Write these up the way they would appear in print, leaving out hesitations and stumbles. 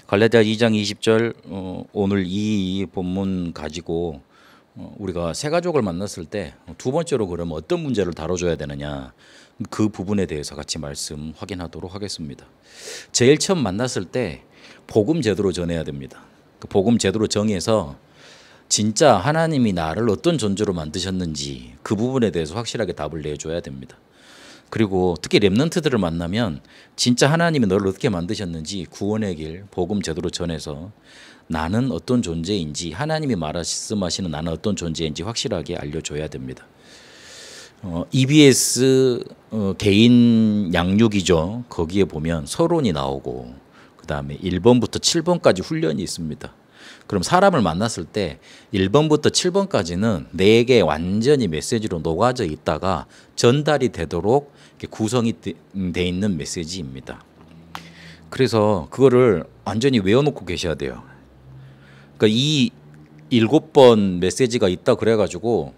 갈라디아 2장 20절 오늘 이 본문 가지고 우리가 새 가족을 만났을 때 두 번째로 그러면 어떤 문제를 다뤄줘야 되느냐 그 부분에 대해서 같이 말씀 확인하도록 하겠습니다. 제일 처음 만났을 때 복음 제대로 전해야 됩니다. 그 복음 제대로 정해서 진짜 하나님이 나를 어떤 존재로 만드셨는지 그 부분에 대해서 확실하게 답을 내줘야 됩니다. 그리고 특히 렘넌트들을 만나면 진짜 하나님이 너를 어떻게 만드셨는지 구원의 길 복음 제대로 전해서 나는 어떤 존재인지 하나님이 말씀하시는 나는 어떤 존재인지 확실하게 알려줘야 됩니다. EBS 개인 양육이죠. 거기에 보면 서론이 나오고 그다음에 1번부터 7번까지 훈련이 있습니다. 그럼 사람을 만났을 때 1번부터 7번까지는 내게 완전히 메시지로 녹아져 있다가 전달이 되도록 구성이 돼 있는 메시지입니다. 그래서 그거를 완전히 외워놓고 계셔야 돼요. 그러니까 이 7번 메시지가 있다 그래가지고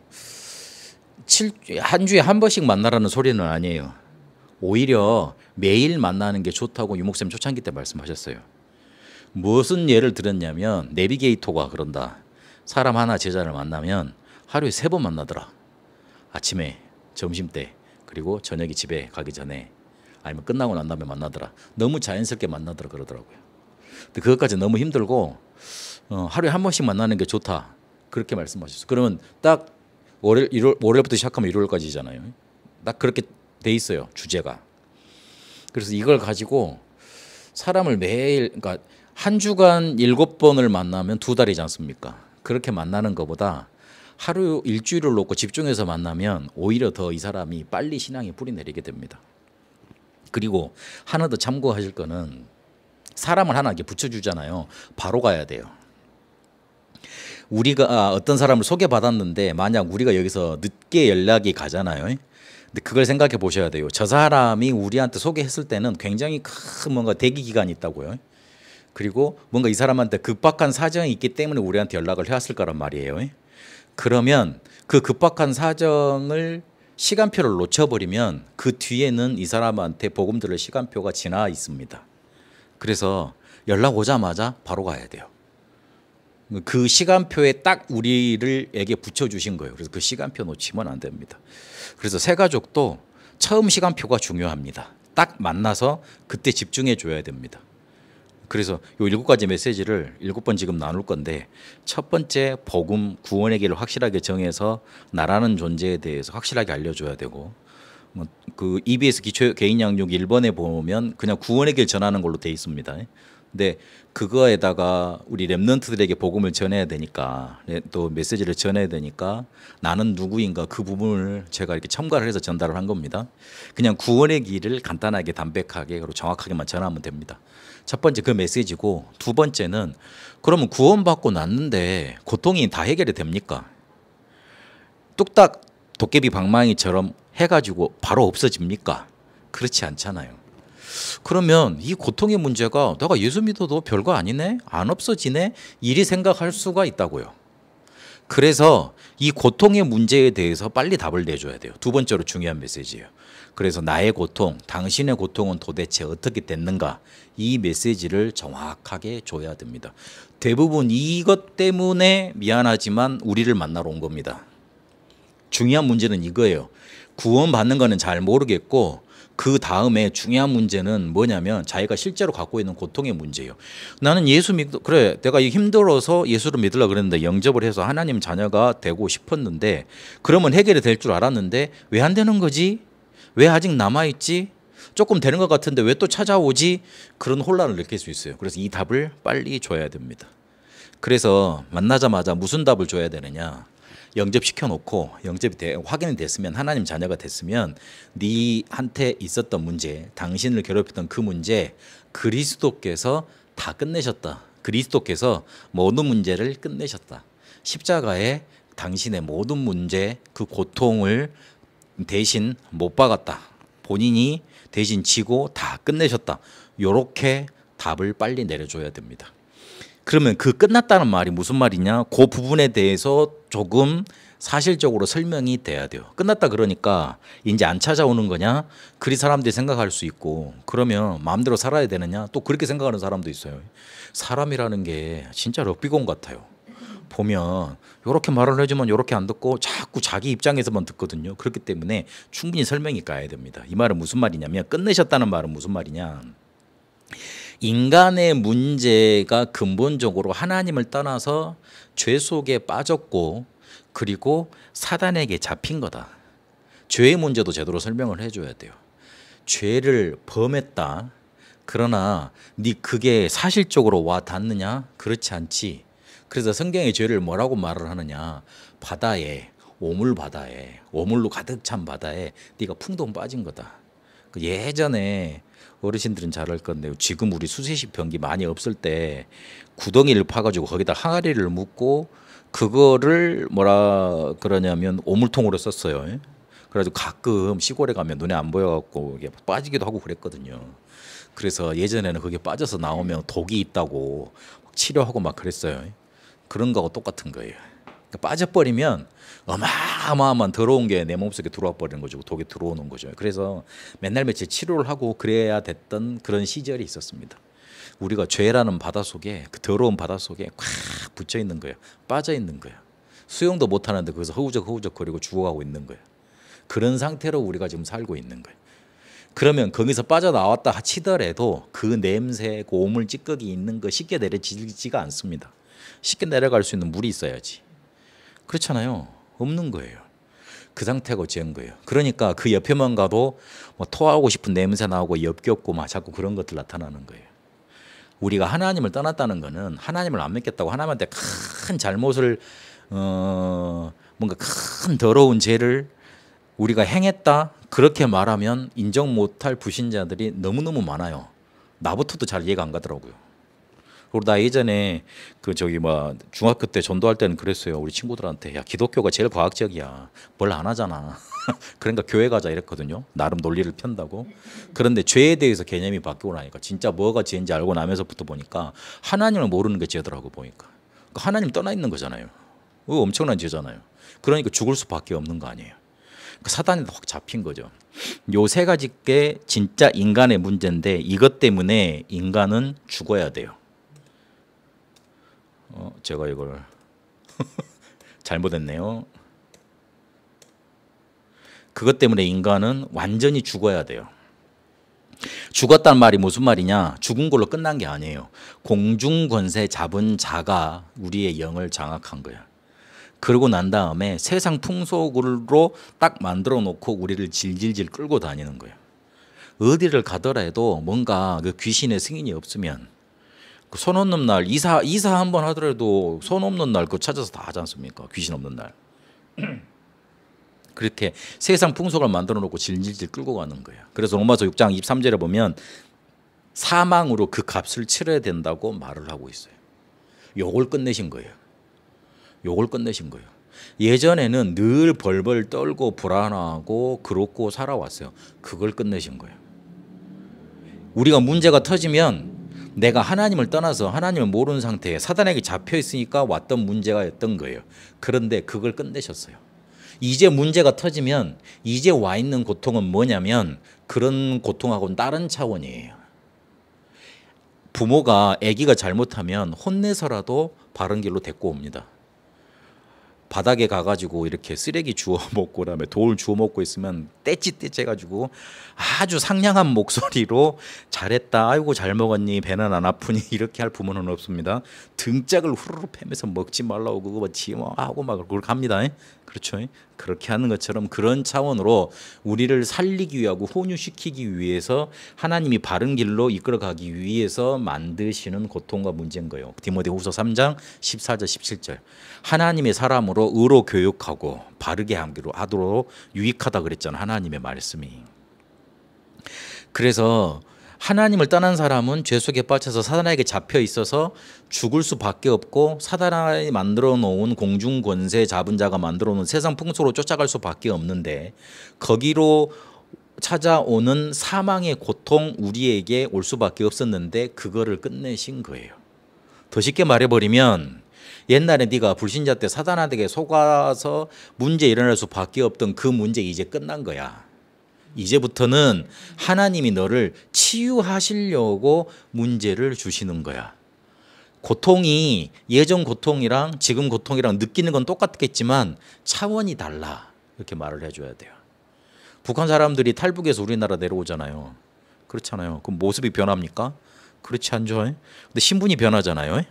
한 주에 한 번씩 만나라는 소리는 아니에요. 오히려 매일 만나는 게 좋다고 유목쌤 초창기 때 말씀하셨어요. 무슨 예를 들었냐면 내비게이터가 그런다. 사람 하나 제자를 만나면 하루에 3번 만나더라. 아침에, 점심때, 그리고 저녁에 집에 가기 전에 아니면 끝나고 난 다음에 만나더라. 너무 자연스럽게 만나더라 그러더라고요. 근데 그것까지 너무 힘들고 하루에 한 번씩 만나는 게 좋다. 그렇게 말씀하셨어요. 그러면 딱 월요일부터 시작하면 일요일까지잖아요. 딱 그렇게 돼 있어요. 주제가. 그래서 이걸 가지고 사람을 매일 그러니까 한 주간 7번을 만나면 2달이지 않습니까? 그렇게 만나는 것보다 하루 일주일을 놓고 집중해서 만나면 오히려 더 이 사람이 빨리 신앙에 뿌리 내리게 됩니다. 그리고 하나 더 참고하실 거는 사람을 하나 이렇게 붙여주잖아요. 바로 가야 돼요. 우리가 어떤 사람을 소개받았는데 만약 우리가 여기서 늦게 연락이 가잖아요. 근데 그걸 생각해 보셔야 돼요. 저 사람이 우리한테 소개했을 때는 굉장히 큰 뭔가 대기 기간이 있다고요. 그리고 뭔가 이 사람한테 급박한 사정이 있기 때문에 우리한테 연락을 해왔을 거란 말이에요. 그러면 그 급박한 사정을 시간표를 놓쳐버리면 그 뒤에는 이 사람한테 복음 들을 시간표가 지나 있습니다. 그래서 연락 오자마자 바로 가야 돼요. 그 시간표에 딱 우리를에게 붙여주신 거예요. 그래서 그 시간표 놓치면 안 됩니다. 그래서 새 가족도 처음 시간표가 중요합니다. 딱 만나서 그때 집중해 줘야 됩니다. 그래서 요 7가지 메시지를 7번 지금 나눌 건데 첫 번째 복음 구원의 길을 확실하게 정해서 나라는 존재에 대해서 확실하게 알려줘야 되고 그 EBS 기초 개인 양육 1번에 보면 그냥 구원의 길 전하는 걸로 돼 있습니다. 근데 그거에다가 우리 렘넌트들에게 복음을 전해야 되니까 또 메시지를 전해야 되니까 나는 누구인가 그 부분을 제가 이렇게 첨가를 해서 전달을 한 겁니다. 그냥 구원의 길을 간단하게 담백하게 그리고 정확하게만 전하면 됩니다. 첫 번째 그 메시지고 두 번째는 그러면 구원받고 났는데 고통이 다 해결이 됩니까? 뚝딱 도깨비 방망이처럼 해가지고 바로 없어집니까? 그렇지 않잖아요. 그러면 이 고통의 문제가 내가 예수 믿어도 별거 아니네? 안 없어지네? 이리 생각할 수가 있다고요. 그래서 이 고통의 문제에 대해서 빨리 답을 내줘야 돼요. 두 번째로 중요한 메시지예요. 그래서 나의 고통, 당신의 고통은 도대체 어떻게 됐는가? 이 메시지를 정확하게 줘야 됩니다. 대부분 이것 때문에 미안하지만 우리를 만나러 온 겁니다. 중요한 문제는 이거예요. 구원받는 거는 잘 모르겠고 그 다음에 중요한 문제는 뭐냐면 자기가 실제로 갖고 있는 고통의 문제예요. 나는 예수 그래 내가 힘들어서 예수를 믿으려고 그랬는데 영접을 해서 하나님 자녀가 되고 싶었는데 그러면 해결이 될 줄 알았는데 왜 안 되는 거지? 왜 아직 남아있지? 조금 되는 것 같은데 왜 또 찾아오지? 그런 혼란을 느낄 수 있어요. 그래서 이 답을 빨리 줘야 됩니다. 그래서 만나자마자 무슨 답을 줘야 되느냐? 영접시켜 놓고 영접이 확인이 됐으면 하나님 자녀가 됐으면 네한테 있었던 문제, 당신을 괴롭혔던 그 문제 그리스도께서 다 끝내셨다. 그리스도께서 모든 문제를 끝내셨다. 십자가에 당신의 모든 문제, 그 고통을 대신 못 박았다. 본인이 대신 지고 다 끝내셨다. 요렇게 답을 빨리 내려줘야 됩니다. 그러면 그 끝났다는 말이 무슨 말이냐? 그 부분에 대해서 조금 사실적으로 설명이 돼야 돼요. 끝났다 그러니까 이제 안 찾아오는 거냐? 그리 사람들이 생각할 수 있고, 그러면 마음대로 살아야 되느냐? 또 그렇게 생각하는 사람도 있어요. 사람이라는 게 진짜 럭비공 같아요. 보면 이렇게 말을 해주면 이렇게 안 듣고 자꾸 자기 입장에서만 듣거든요. 그렇기 때문에 충분히 설명이 가야 됩니다. 이 말은 무슨 말이냐면, 끝내셨다는 말은 무슨 말이냐? 인간의 문제가 근본적으로 하나님을 떠나서 죄 속에 빠졌고, 그리고 사단에게 잡힌 거다. 죄의 문제도 제대로 설명을 해줘야 돼요. 죄를 범했다. 그러나 네 그게 사실적으로 와 닿느냐? 그렇지 않지. 그래서 성경의 죄를 뭐라고 말을 하느냐? 바다에, 오물 바다에, 오물로 가득 찬 바다에 네가 풍덩 빠진 거다. 예전에 어르신들은 잘 알 건데요. 지금 우리 수세식 변기 많이 없을 때 구덩이를 파가지고 거기다 항아리를 묻고 그거를 뭐라 그러냐면 오물통으로 썼어요. 그래가지고 가끔 시골에 가면 눈에 안 보여갖고 이게 빠지기도 하고 그랬거든요. 그래서 예전에는 그게 빠져서 나오면 독이 있다고 치료하고 막 그랬어요. 그런 거하고 똑같은 거예요. 그러니까 빠져버리면 어마어마한 더러운 게 내 몸속에 들어와 버리는 거죠. 독이 들어오는 거죠. 그래서 맨날 며칠 치료를 하고 그래야 됐던 그런 시절이 있었습니다. 우리가 죄라는 바다 속에, 그 더러운 바다 속에 꽉 붙여 있는 거예요. 빠져 있는 거예요. 수영도 못 하는데 거기서 허우적 거리고 죽어가고 있는 거예요. 그런 상태로 우리가 지금 살고 있는 거예요. 그러면 거기서 빠져나왔다 치더라도 그 냄새, 그 오물 찌꺼기 있는 거 쉽게 내려지지가 않습니다. 쉽게 내려갈 수 있는 물이 있어야지. 그렇잖아요. 없는 거예요. 그 상태가 어찌한 거예요. 그러니까 그 옆에만 가도 뭐 토하고 싶은 냄새 나오고 역겹고 막 자꾸 그런 것들 나타나는 거예요. 우리가 하나님을 떠났다는 거는 하나님을 안 믿겠다고 하나님한테 큰 잘못을 뭔가 큰 더러운 죄를 우리가 행했다 그렇게 말하면 인정 못할 불신자들이 너무너무 많아요. 나부터도 잘 이해가 안 가더라고요. 그리고 나 예전에 그 저기 뭐 중학교 때 전도할 때는 그랬어요. 우리 친구들한테 야 기독교가 제일 과학적이야. 뭘 안 하잖아. 그러니까 교회 가자 이랬거든요. 나름 논리를 편다고. 그런데 죄에 대해서 개념이 바뀌고 나니까 진짜 뭐가 죄인지 알고 나면서부터 보니까 하나님을 모르는 게 죄더라고 보니까. 그러니까 하나님 떠나 있는 거잖아요. 엄청난 죄잖아요. 그러니까 죽을 수밖에 없는 거 아니에요. 그러니까 사단이 확 잡힌 거죠. 요 세 가지 게 진짜 인간의 문제인데 이것 때문에 인간은 죽어야 돼요. 제가 이걸 잘못했네요. 그것 때문에 인간은 완전히 죽어야 돼요. 죽었단 말이 무슨 말이냐? 죽은 걸로 끝난 게 아니에요. 공중권세 잡은 자가 우리의 영을 장악한 거야. 그러고 난 다음에 세상 풍속으로 딱 만들어 놓고 우리를 질질질 끌고 다니는 거예요. 어디를 가더라도 뭔가 그 귀신의 승인이 없으면 손 없는 날 이사 한번 하더라도 손 없는 날 그거 찾아서 다 하지 않습니까? 귀신 없는 날. 그렇게 세상 풍속을 만들어 놓고 질질질 끌고 가는 거예요. 그래서 로마서 6장 23절에 보면 사망으로 그 값을 치러야 된다고 말을 하고 있어요. 요걸 끝내신 거예요. 요걸 끝내신 거예요. 예전에는 늘 벌벌 떨고 불안하고 그렇고 살아왔어요. 그걸 끝내신 거예요. 우리가 문제가 터지면 내가 하나님을 떠나서 하나님을 모르는 상태에 사단에게 잡혀 있으니까 왔던 문제가 였던 거예요. 그런데 그걸 끝내셨어요. 이제 문제가 터지면 이제 와 있는 고통은 뭐냐면 그런 고통하고는 다른 차원이에요. 부모가 아기가 잘못하면 혼내서라도 바른 길로 데리고 옵니다. 바닥에 가가지고 이렇게 쓰레기 주워 먹고 그다음에 돌 주워 먹고 있으면 떼찌떼찌 해가지고 아주 상냥한 목소리로 잘했다, 아이고 잘 먹었니, 배는 안 아프니 이렇게 할 부모는 없습니다. 등짝을 후루루 패면서 먹지 말라고 그거 뭐 하고 막 그걸 갑니다. 그렇죠? 그렇게 하는 것처럼 그런 차원으로 우리를 살리기 위하고 혼유시키기 위해서 하나님이 바른 길로 이끌어가기 위해서 만드시는 고통과 문제인 거예요. 디모데후서 3장 14절 17절 하나님의 사람으로 의로 교육하고 바르게 하도록 유익하다 그랬잖아요. 하나님의 말씀이. 그래서 하나님을 떠난 사람은 죄 속에 빠져서 사단에게 잡혀 있어서 죽을 수밖에 없고 사단이 만들어 놓은 공중 권세 잡은 자가 만들어 놓은 세상 풍속으로 쫓아갈 수밖에 없는데 거기로 찾아오는 사망의 고통 우리에게 올 수밖에 없었는데 그거를 끝내신 거예요. 더 쉽게 말해버리면 옛날에 네가 불신자 때 사단에게 속아서 문제 일어날 수밖에 없던 그 문제 이제 끝난 거야. 이제부터는 하나님이 너를 치유하시려고 문제를 주시는 거야. 고통이 예전 고통이랑 지금 고통이랑 느끼는 건 똑같겠지만 차원이 달라. 이렇게 말을 해줘야 돼요. 북한 사람들이 탈북해서 우리나라 내려오잖아요. 그렇잖아요. 그럼 모습이 변합니까? 그렇지 않죠. 근데 신분이 변하잖아요.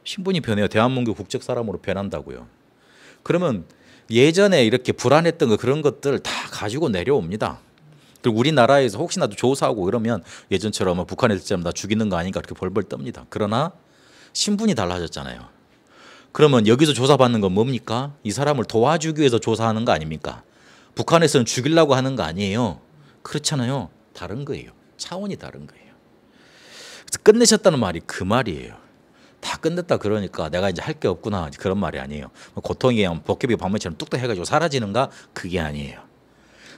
신분이 변해요. 대한민국 국적 사람으로 변한다고요. 그러면 예전에 이렇게 불안했던 거 그런 것들 다 가지고 내려옵니다. 그리고 우리나라에서 혹시나도 조사하고 그러면 예전처럼 북한에 있을 때나 죽이는 거 아닌가 그렇게 벌벌 떱니다. 그러나 신분이 달라졌잖아요. 그러면 여기서 조사받는 건 뭡니까? 이 사람을 도와주기 위해서 조사하는 거 아닙니까? 북한에서는 죽이려고 하는 거 아니에요. 그렇잖아요. 다른 거예요. 차원이 다른 거예요. 그래서 끝내셨다는 말이 그 말이에요. 다 끝냈다 그러니까 내가 이제 할 게 없구나 그런 말이 아니에요. 고통이 그냥 도깨비 방망이처럼 뚝뚝 해가지고 사라지는가? 그게 아니에요.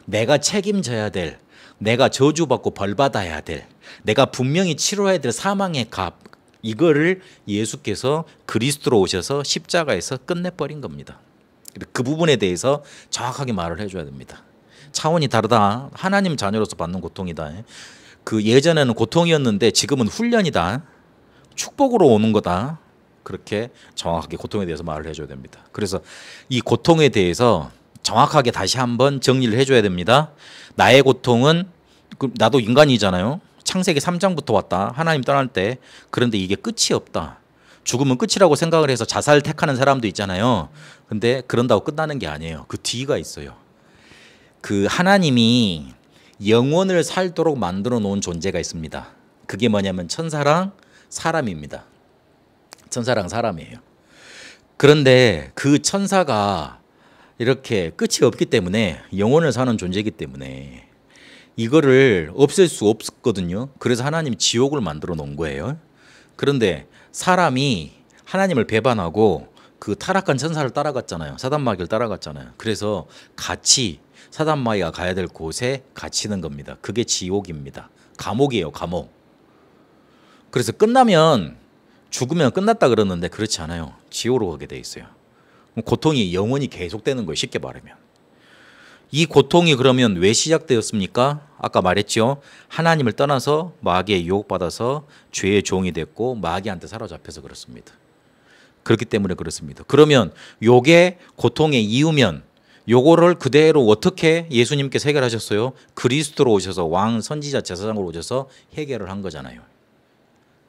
내가 책임져야 될, 내가 저주받고 벌받아야 될, 내가 분명히 치러야 될 사망의 값, 이거를 예수께서 그리스도로 오셔서 십자가에서 끝내버린 겁니다. 그 부분에 대해서 정확하게 말을 해줘야 됩니다. 차원이 다르다. 하나님 자녀로서 받는 고통이다. 그 예전에는 고통이었는데 지금은 훈련이다. 축복으로 오는 거다. 그렇게 정확하게 고통에 대해서 말을 해줘야 됩니다. 그래서 이 고통에 대해서 정확하게 다시 한번 정리를 해줘야 됩니다. 나의 고통은 나도 인간이잖아요. 창세기 3장부터 왔다. 하나님 떠날 때. 그런데 이게 끝이 없다. 죽으면 끝이라고 생각을 해서 자살 택하는 사람도 있잖아요. 근데 그런다고 끝나는 게 아니에요. 그 뒤가 있어요. 그 하나님이 영원을 살도록 만들어 놓은 존재가 있습니다. 그게 뭐냐면 천사랑 사람입니다. 천사랑 사람이에요. 그런데 그 천사가 이렇게 끝이 없기 때문에 영원을 사는 존재이기 때문에 이거를 없앨 수 없거든요. 그래서 하나님이 지옥을 만들어 놓은 거예요. 그런데 사람이 하나님을 배반하고 그 타락한 천사를 따라갔잖아요. 사단마귀를 따라갔잖아요. 그래서 같이 사단마귀가 가야 될 곳에 갇히는 겁니다. 그게 지옥입니다. 감옥이에요. 감옥. 그래서 끝나면 죽으면 끝났다 그러는데 그렇지 않아요. 지옥으로 가게 돼 있어요. 고통이 영원히 계속되는 거예요. 쉽게 말하면. 이 고통이 그러면 왜 시작되었습니까? 아까 말했죠. 하나님을 떠나서 마귀에 유혹받아서 죄의 종이 됐고 마귀한테 사로잡혀서 그렇습니다. 그렇기 때문에 그렇습니다. 그러면 요게 고통의 이유면 요거를 그대로 어떻게 예수님께서 해결하셨어요? 그리스도로 오셔서 왕, 선지자, 제사장으로 오셔서 해결을 한 거잖아요.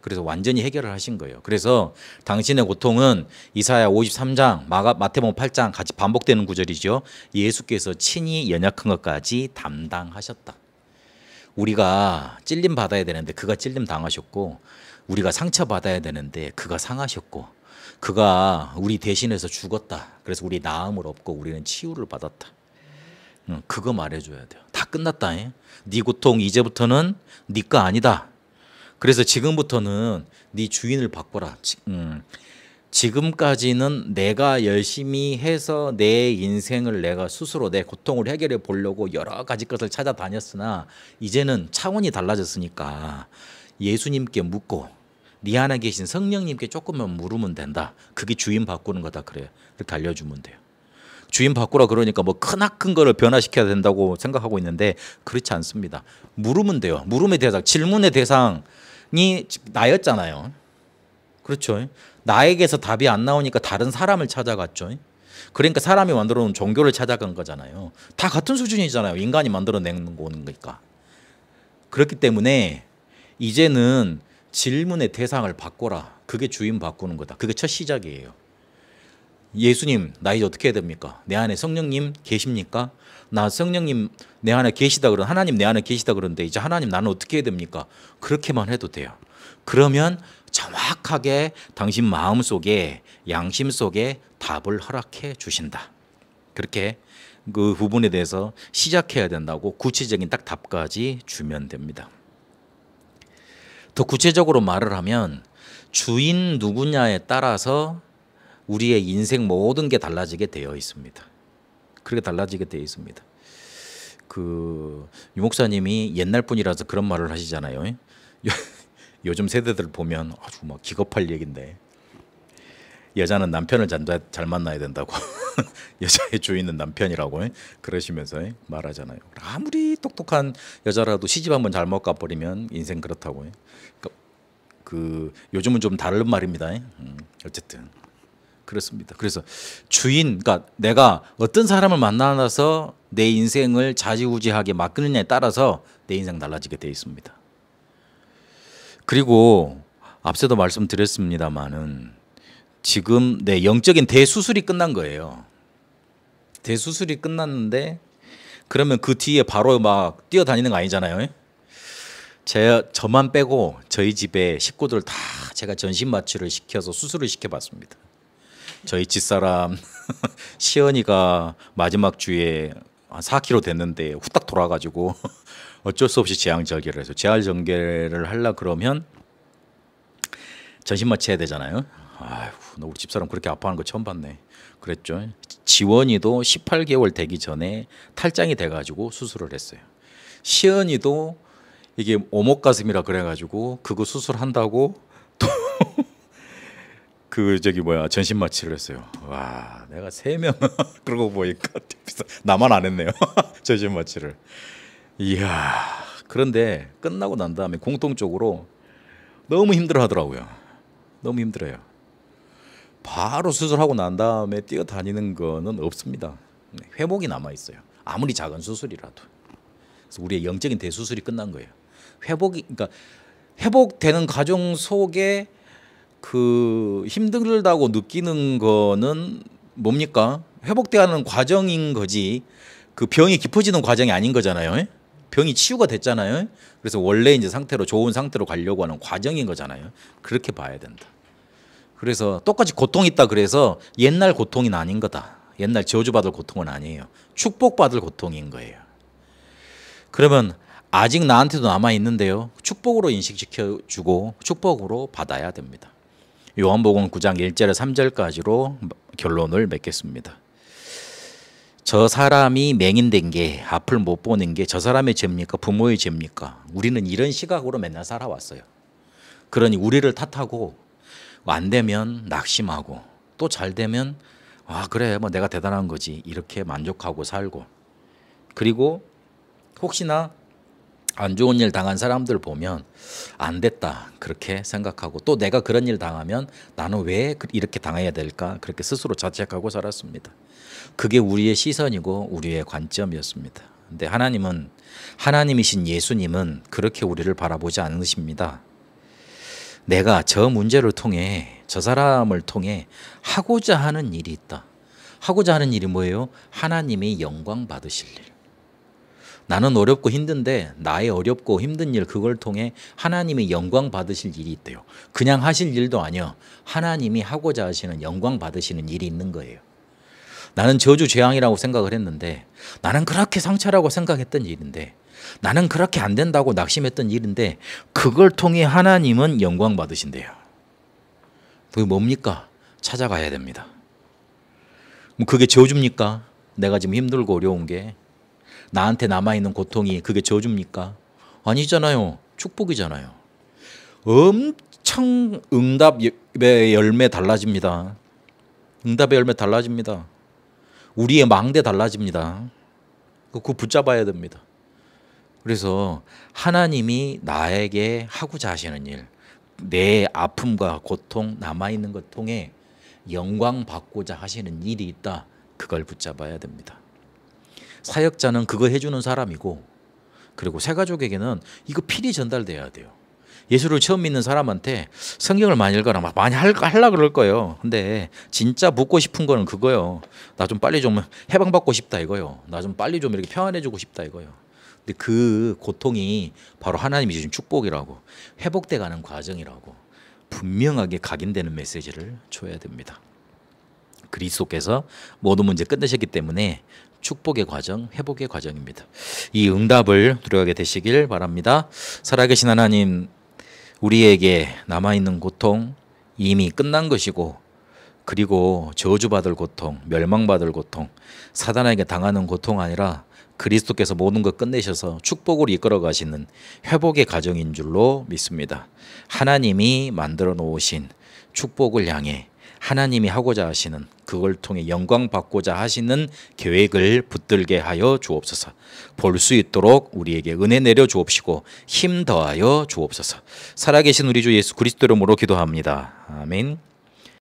그래서 완전히 해결을 하신 거예요. 그래서 당신의 고통은 이사야 53장, 마태복음 8장 같이 반복되는 구절이죠. 예수께서 친히 연약한 것까지 담당하셨다. 우리가 찔림 받아야 되는데 그가 찔림 당하셨고, 우리가 상처 받아야 되는데 그가 상하셨고, 그가 우리 대신해서 죽었다. 그래서 우리 나음을 얻고 우리는 치유를 받았다. 그거 말해줘야 돼요. 다 끝났다. 네 고통 이제부터는 네 거 아니다. 그래서 지금부터는 네 주인을 바꿔라. 지금까지는 내가 열심히 해서 내 인생을 내가 스스로 내 고통을 해결해 보려고 여러 가지 것을 찾아다녔으나 이제는 차원이 달라졌으니까 예수님께 묻고 네 안에 계신 성령님께 조금만 물으면 된다. 그게 주인 바꾸는 거다. 그래요. 그렇게 알려주면 돼요. 주인 바꾸라 그러니까 뭐 크나큰 거를 변화시켜야 된다고 생각하고 있는데 그렇지 않습니다. 물으면 돼요. 물음의 대상, 질문의 대상이 나였잖아요. 그렇죠. 나에게서 답이 안 나오니까 다른 사람을 찾아갔죠. 그러니까 사람이 만들어 놓은 종교를 찾아간 거잖아요. 다 같은 수준이잖아요. 인간이 만들어낸 거니까. 그렇기 때문에 이제는 질문의 대상을 바꿔라. 그게 주인 바꾸는 거다. 그게 첫 시작이에요. 예수님, 나 이제 어떻게 해야 됩니까? 내 안에 성령님 계십니까? 나 성령님 내 안에 계시다 그런 하나님 내 안에 계시다 그러는데 이제 하나님 나는 어떻게 해야 됩니까? 그렇게만 해도 돼요. 그러면 정확하게 당신 마음 속에 양심 속에 답을 허락해 주신다. 그렇게 그 부분에 대해서 시작해야 된다고 구체적인 딱 답까지 주면 됩니다. 더 구체적으로 말을 하면 주인 누구냐에 따라서 우리의 인생 모든 게 달라지게 되어 있습니다. 그렇게 달라지게 되어 있습니다. 그 유목사님이 옛날 분이라서 그런 말을 하시잖아요. 요즘 세대들 보면 아주 막 기겁할 얘기인데 여자는 남편을 잘 만나야 된다고. 여자의 주인은 남편이라고 그러시면서 말하잖아요. 아무리 똑똑한 여자라도 시집 한번 잘못 가버리면 인생 그렇다고. 그 요즘은 좀 다른 말입니다. 어쨌든 그렇습니다. 그래서 주인, 그러니까 내가 어떤 사람을 만나서 내 인생을 좌지우지하게 맡기느냐에 따라서 내 인생 달라지게 돼 있습니다. 그리고 앞서도 말씀드렸습니다마는 지금 내 영적인 대수술이 끝난 거예요. 대수술이 끝났는데 그러면 그 뒤에 바로 막 뛰어다니는 거 아니잖아요. 저만 빼고 저희 집에 식구들 다 제가 전신 마취를 시켜서 수술을 시켜봤습니다. 저희 집사람 시연이가 마지막 주에 한 4kg 됐는데 후딱 돌아가지고 어쩔 수 없이 제왕절개를 해서 제왕절개를 하려 그러면 전신 마취해야 되잖아요. 아이고, 너 우리 집사람 그렇게 아파하는 거 처음 봤네. 그랬죠. 지원이도 18개월 되기 전에 탈장이 돼가지고 수술을 했어요. 시연이도 이게 오목가슴이라 그래가지고 그거 수술한다고 또 그 전신 마취를 했어요. 와, 내가 3명 그러고 보니까 나만 안 했네요. 전신 마취를. 이야. 그런데 끝나고 난 다음에 공통적으로 너무 힘들어하더라고요. 너무 힘들어요. 바로 수술하고 난 다음에 뛰어다니는 거는 없습니다. 회복이 남아 있어요. 아무리 작은 수술이라도. 그래서 우리의 영적인 대수술이 끝난 거예요. 그러니까 회복되는 과정 속에 그 힘들다고 느끼는 거는 뭡니까? 회복되는 과정인 거지. 그 병이 깊어지는 과정이 아닌 거잖아요. 병이 치유가 됐잖아요. 그래서 원래 이제 상태로 좋은 상태로 가려고 하는 과정인 거잖아요. 그렇게 봐야 된다. 그래서 똑같이 고통이 있다 그래서 옛날 고통이 아닌 거다. 옛날 저주받을 고통은 아니에요. 축복받을 고통인 거예요. 그러면 아직 나한테도 남아 있는데요. 축복으로 인식시켜주고 축복으로 받아야 됩니다. 요한복음 9장 1절에 3절까지로 결론을 맺겠습니다. 저 사람이 맹인된 게, 앞을 못 보는 게 저 사람의 죄입니까? 부모의 죄입니까? 우리는 이런 시각으로 맨날 살아왔어요. 그러니 우리를 탓하고 안 되면 낙심하고 또 잘 되면 그래 뭐 내가 대단한 거지 이렇게 만족하고 살고, 그리고 혹시나 안 좋은 일 당한 사람들 보면 안 됐다 그렇게 생각하고, 또 내가 그런 일 당하면 나는 왜 이렇게 당해야 될까 그렇게 스스로 자책하고 살았습니다. 그게 우리의 시선이고 우리의 관점이었습니다. 근데 하나님이신 예수님은 그렇게 우리를 바라보지 않으십니다. 내가 저 문제를 통해, 저 사람을 통해 하고자 하는 일이 있다. 하고자 하는 일이 뭐예요? 하나님이 영광 받으실 일. 나는 어렵고 힘든데 나의 어렵고 힘든 일, 그걸 통해 하나님이 영광 받으실 일이 있대요. 그냥 하실 일도 아니요. 하나님이 하고자 하시는 영광 받으시는 일이 있는 거예요. 나는 저주 재앙이라고 생각을 했는데, 나는 그렇게 상처라고 생각했던 일인데, 나는 그렇게 안 된다고 낙심했던 일인데, 그걸 통해 하나님은 영광 받으신대요. 그게 뭡니까? 찾아가야 됩니다. 그게 저주입니까? 내가 지금 힘들고 어려운 게 나한테 남아있는 고통이 그게 저주입니까? 아니잖아요. 축복이잖아요. 엄청 응답의 열매 달라집니다. 응답의 열매 달라집니다. 우리의 망대 달라집니다. 그거 붙잡아야 됩니다. 그래서 하나님이 나에게 하고자 하시는 일, 내 아픔과 고통, 남아있는 것 통해 영광 받고자 하시는 일이 있다. 그걸 붙잡아야 됩니다. 사역자는 그거 해주는 사람이고, 그리고 새가족에게는 이거 필히 전달돼야 돼요. 예수를 처음 믿는 사람한테 성경을 많이 읽어라 막 많이 하려고 그럴 거예요. 근데 진짜 묻고 싶은 거는 그거예요. 나 좀 빨리 좀 해방받고 싶다 이거요. 나 좀 빨리 좀 이렇게 평안해지고 싶다 이거요. 근데 그 고통이 바로 하나님이 주신 축복이라고, 회복돼가는 과정이라고 분명하게 각인되는 메시지를 줘야 됩니다. 그리스도께서 모든 문제 끝내셨기 때문에 축복의 과정, 회복의 과정입니다. 이 응답을 누려가게 되시길 바랍니다. 살아계신 하나님, 우리에게 남아있는 고통 이미 끝난 것이고, 그리고 저주받을 고통, 멸망받을 고통, 사단에게 당하는 고통 아니라 그리스도께서 모든 것 끝내셔서 축복으로 이끌어 가시는 회복의 과정인 줄로 믿습니다. 하나님이 만들어 놓으신 축복을 향해 하나님이 하고자 하시는 그걸 통해 영광 받고자 하시는 계획을 붙들게 하여 주옵소서. 볼 수 있도록 우리에게 은혜 내려 주옵시고 힘 더하여 주옵소서. 살아계신 우리 주 예수 그리스도 이름으로 기도합니다. 아멘.